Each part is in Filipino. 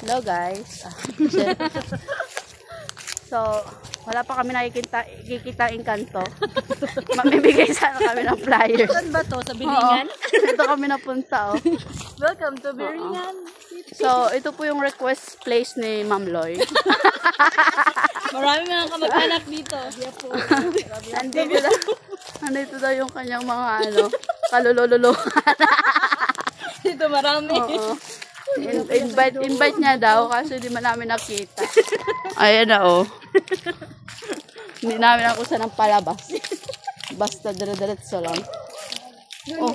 Hello guys. So, wala pa kami nakikitaing kanto. Mamibigay sana kami ng flyers. Saan ba to? Sa Biringan? Ito kami napunta, oh. Welcome to Biringan. So, ito po yung request place ni Ma'am Loy. Marami mga kamag-anak dito. Nandito daw yung kanyang mga kalululuhan. Dito marami. Oo. Invite niya daw kasi hindi man namin nakita. Ayan na, oh. Hindi namin ako sa ng palabas. Basta dire-diretso lang. Oh.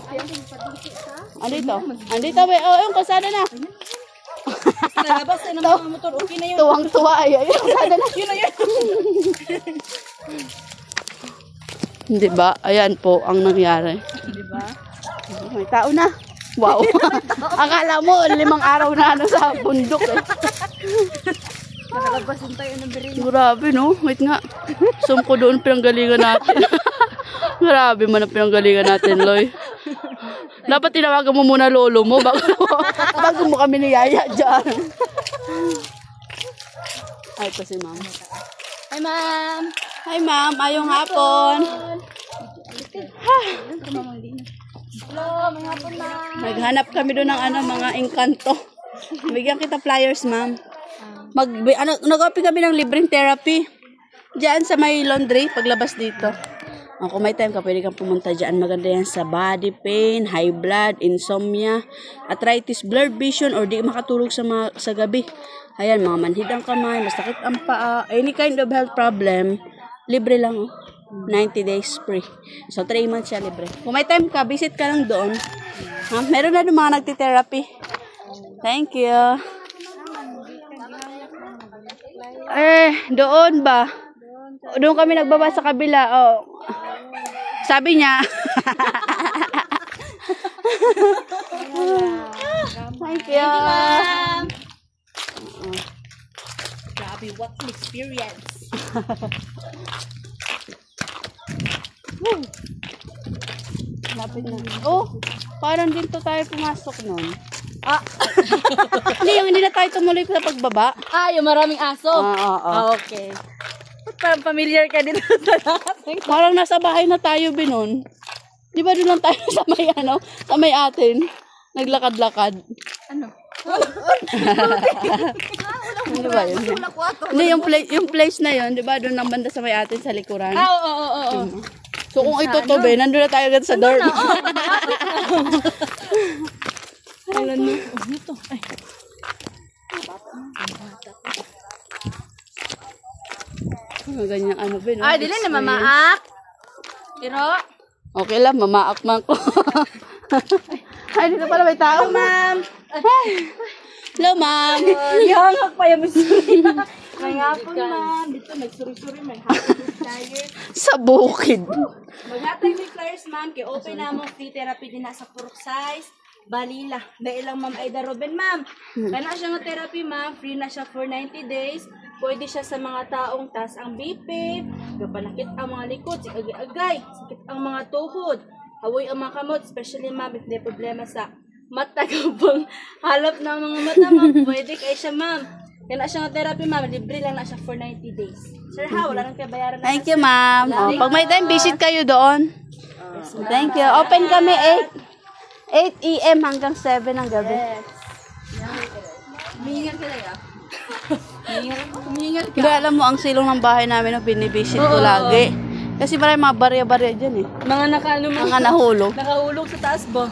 Andito. Andito ba? Oh, yung kasada na. Nalabas na ng mga motor. Okay na yun. Tuwang-tuwa. Ayun, yung kasada na. Yun na yun. Hindi ba? Ayan po ang nangyari. Di ba? May tao na. Wow. Akala mo, 5 araw na sa bundok eh. Nakalabasin tayo ng Biringan. Grabe no? Wait nga. Zoom ko doon pinanggalingan natin. Grabe man ang pinanggalingan natin, Loy. Dapat tinawagan mo muna lolo mo bago mo kami niyaya dyan. Ay, ito si ma'am. Hi, ma'am. Hi, ma'am. Ayong hapon. Hello, may hapon, ma'am. Naghanap kami doon ng mga engkanto. Bigyan kita flyers, ma'am. Nag-open kami ng libreng therapy. Diyan sa may laundry, paglabas dito. Kung may time ka, pwede kang pumunta dyan. Maganda yan sa body pain, high blood, insomnia, arthritis, blurred vision, or di makatulog sa gabi. Ayan, mga manhid ang kamay, masakit ang paa, any kind of health problem, libre lang, oh. 90 days free. So, 3 months siya libre. Kung may time ka, visit ka lang doon. Meron na doon mga nagti-therapy. Thank you. Doon ba? Doon kami nagbaba sa kabila. Oh. Sabi niya. Thank you. Grabe, what an experience. Lapit na. Oh, parang dito tayo pumasok nun. Hindi na tayo tumuloy sa pagbaba. Yung maraming aso. Okay. Parang familiar ka dito sa lahat. Parang nasa bahay na tayo, Binon. Di ba doon lang tayo sa may atin? Naglakad-lakad. Ano? Ano ba yun? Hindi, yung place na yun, di ba doon ang banda sa may atin sa likuran? Oo. So kung ito to, be, nandun na tayo agad sa dorm. Alam mo, ito. Ay. Ganyan Ben. Ay, dili na mamaak. Pero, okay lang, mamaak man ko. Ay, dito pala may tao. hello, ma'am. Hello, ma'am. Yangak pa yung misuri. May hapon, ma'am. Dito, nagsuri-suri. May hapon tayo. Sa bukid. Maghatay may flyers, ma'am. Kaya open na mo free therapy din na sa Purok Size. Balila. Dahil lang, ma'am, Aida Ruben, ma'am. Kaya na siya ng therapy, ma'am. Free na siya for 90 days. Pwede siya sa mga taong taas ang BP, gapanakit ang mga likod, agay-agay, sakit ang mga tuhod, hawoy ang mga kamot, especially, ma'am, if may problema sa mata, kapang halap ng mga mata, ma'am. Pwede kayo siya, ma'am. Kaya na siya ng therapy, ma'am. Libre lang na siya for 90 days. Sir, wala nang kabayaran na. Thank you, ma'am. Pag may time, visit kayo doon. Thank you. Open kami 8 AM hanggang 7 ng gabi. Yes. Humihingal ka na, Humihingal ka. Hindi, alam mo, ang silong ng bahay namin ang binibisit ko lagi. Kasi marami mga barya-barya dyan eh. Mga mga nahulog. Nakahulog sa taas ba?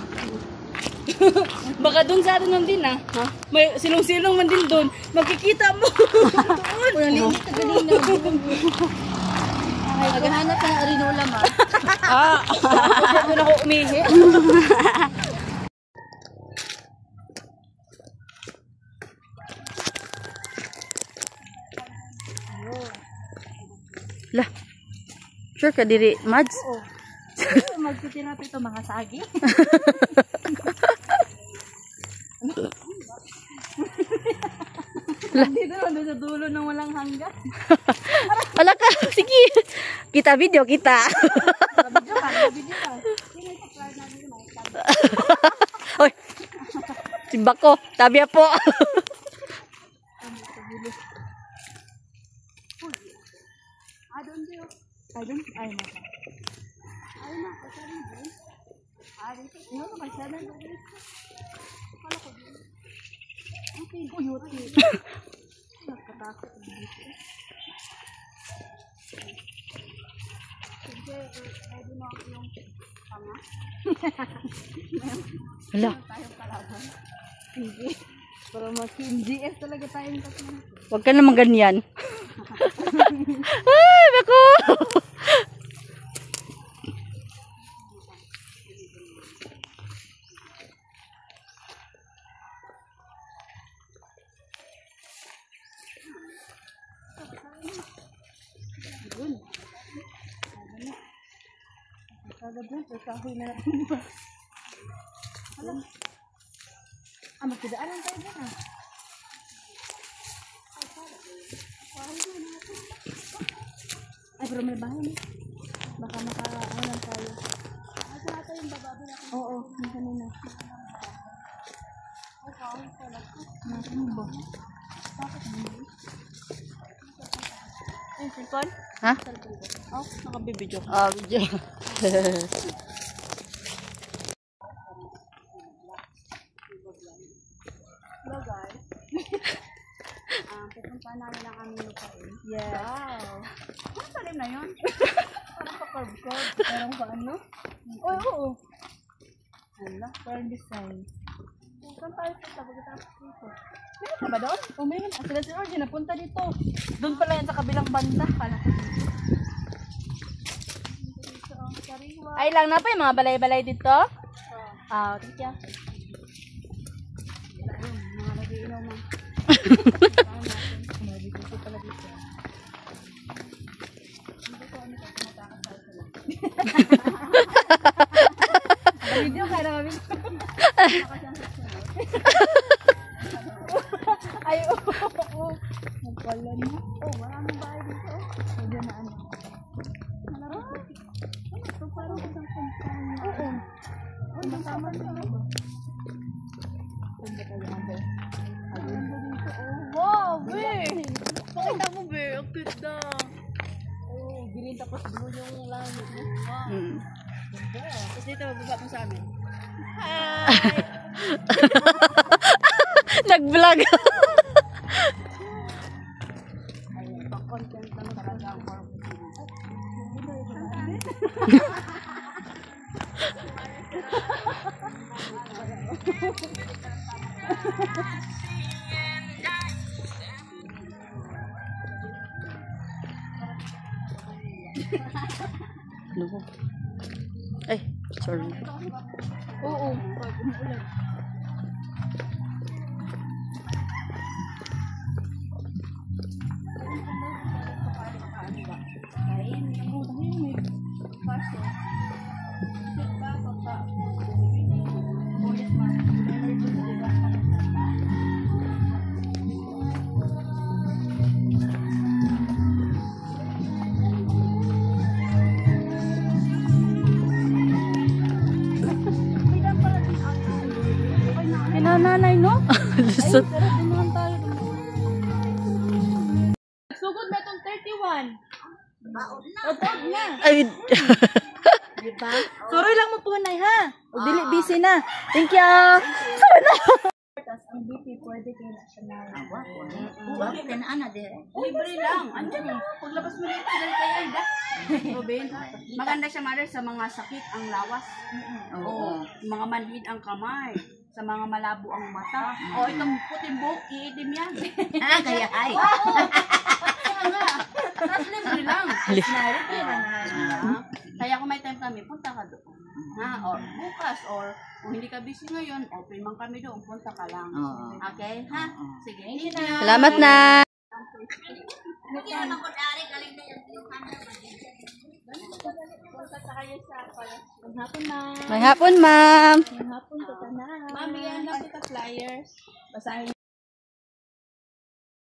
Baka doon sa atin nun din May silong-silong man din doon. Magkikita mo. Doon. Linis ka ganina. Maghanap ka ng arinola, ma. Doon ako umihi. Lah. Sure ka diri, Mads? Magtitirapi ito mga sagi. Dito naman doon sa dulo ng walang hanggan. Wala ka, sige. Kita video, kita. Video ka. Oy. Simba ko, tabi po. Ay, dun. Ay, nasa. Ay, nasa. Sabi mo. Ay, ino naman siya na. Kala ko dun. Okay, kuyuti. Nakatakot dito. Sige, pwede mo ako yung panga. Hala. Tayong kalaban. Sige. Para mag-team GS talaga tayong tatlo. Huwag ka naman ganyan. Ay, naku! Kagad yan, kahoy na natin ba? Alam. Magkidaanan tayo dyan ah. Ay, pero may bahay na. Baka makaalam tayo. Ay, saan tayo yung bababi natin? Oo, yung kanina. Ay, kahoy pala. Natin ba? Bakit mo? Ay, cellphone? Ha? Oh, nakabibidyo. Ah, video. Hello guys. Pupunta namin ang aming lupain. Yes. Wow. Ano talim na yun? Parang pa-curve-curve. Parang pa ano? Oo. Hala, parang design. Saan tayo punta? Pagkatapos dito. Meron ka ba doon? O meron. Sila si Orgy napunta dito. Doon pala yan sa kabilang banda. Kala ko dito. Ay lang na pa yung mga balay-balay dito? Ah, thank you. Mga nagiinom mo. Dito pala dito. Hindi ko ano kasi matakas tayo sila. Video ka namin. Ay, oo. Nagpala na. Oh, maraming bahay dito. Pwede na ano. Ito parang isang kumpanya. Oo. Masama na ako. Punta tayo ang bahay. Wow, be! Pakita mo, be. Ang ganda. Oh, green tapos blue yung langit. Wow. Ganda. Tapos dito, magbaba mo sa amin. Hi! Nag-vlog. Ayun, pang-content lang talaga ang more. Ano po? Ay, sorry. Oo, pag umuulan. Nanay, no? Lusot. Pero dumaan tayo. Sugod na itong 31. Baon na. Ay, Diba? Suroy lang mo po, Nay, ha? O, dili, busy na. Thank you. Tapos, ang BP, pwede kayo na siya na. Bakit ka na ana dire? libre lang. Andiyan na. Paglabas mo dito, dali kayo, Aida. Robin, maganda siya, mother, sa mga sakit ang lawas. Oo. Mga manhid ang kamay. Sa mga malabo ang mata. O, itong puting buhok, iidim yan. Ah, kaya ay. Kaya nga. Tapos libre lang. Libre na. Kaya kung may time kami, punta ka doon. Ha? Or bukas, or kung hindi ka busy ngayon, open man kami doon, punta ka lang. Oo. Okay? Ha? Sige. Salamat na. Maghapon na. May hapon, ma'am. Maghapon ka na. Ma'am, bigyan lang kita flyers. Basahin